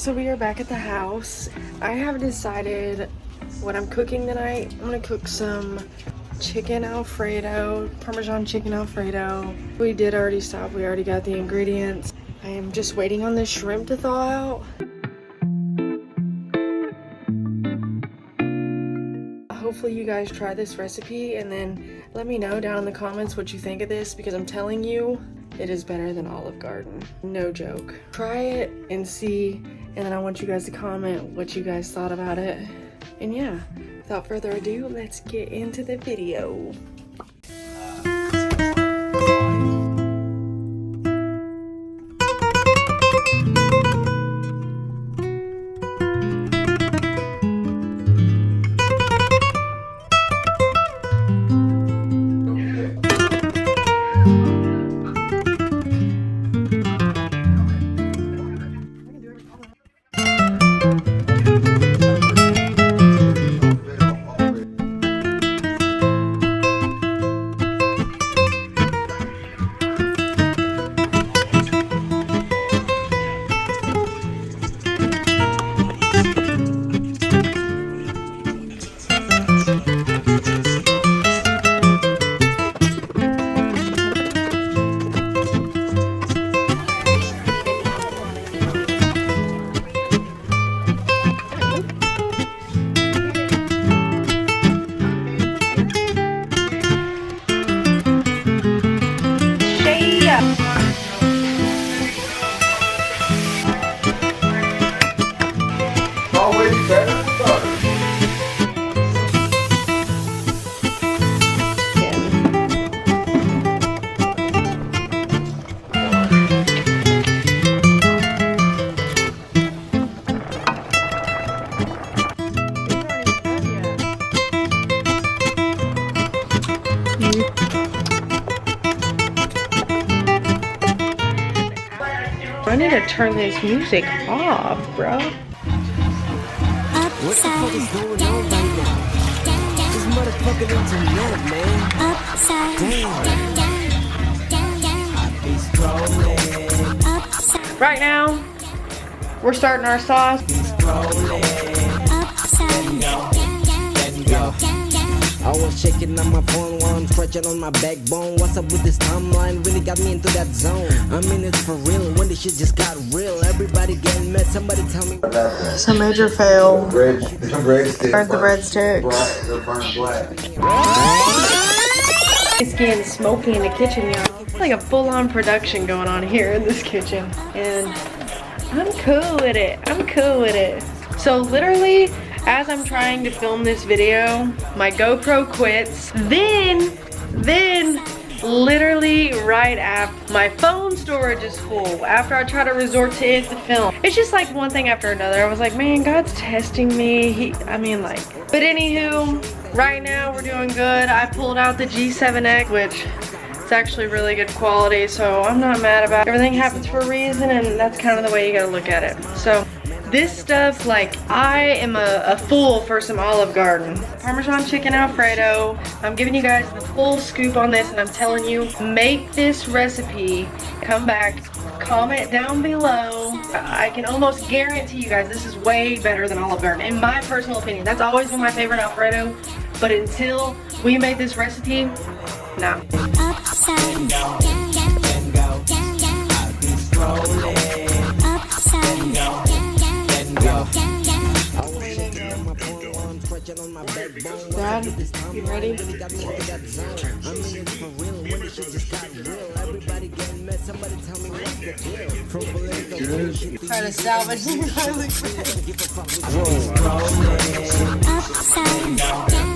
So we are back at the house. I have decided what I'm cooking tonight. I'm gonna cook some chicken Alfredo, Parmesan chicken Alfredo. We did already stop, we already got the ingredients. I am just waiting on this shrimp to thaw out. Hopefully you guys try this recipe and then let me know down in the comments what you think of this, because I'm telling you, it is better than Olive Garden. No joke. Try it and see, and then I want you guys to comment what you guys thought about it. And yeah, without further ado, let's get into the video. I need to turn this music off, bro. What the fuck is going on right now? This motherfucking internet, man. Upside Damn. Right now, we're starting our sauce. I was shaking on my phone while I'm stretching on my backbone. What's up with this timeline? Really got me into that zone. I mean, it's for real when this shit just got real. Everybody getting mad. Somebody tell me. It's a major fail. Burnt the breadsticks. They're burnt black. It's getting smoky in the kitchen, y'all. It's like a full-on production going on here in this kitchen. And I'm cool with it. I'm cool with it. So literally, as I'm trying to film this video, my GoPro quits. Then literally right after, my phone storage is full. After I try to resort to it to film. It's just like one thing after another. I was like, man, God's testing me. But anywho, right now we're doing good. I pulled out the G7X, which it's actually really good quality, so I'm not mad about it. Everything happens for a reason, and that's kind of the way you gotta look at it. So this stuff, like, I am a fool for some Olive Garden. Parmesan chicken Alfredo. I'm giving you guys the full scoop on this, and I'm telling you, make this recipe. Come back, comment down below. I can almost guarantee you guys this is way better than Olive Garden, in my personal opinion. That's always been my favorite Alfredo, but until we made this recipe, no. upside down. Dad, you ready? Try to salvage the garlic bread. Upside down.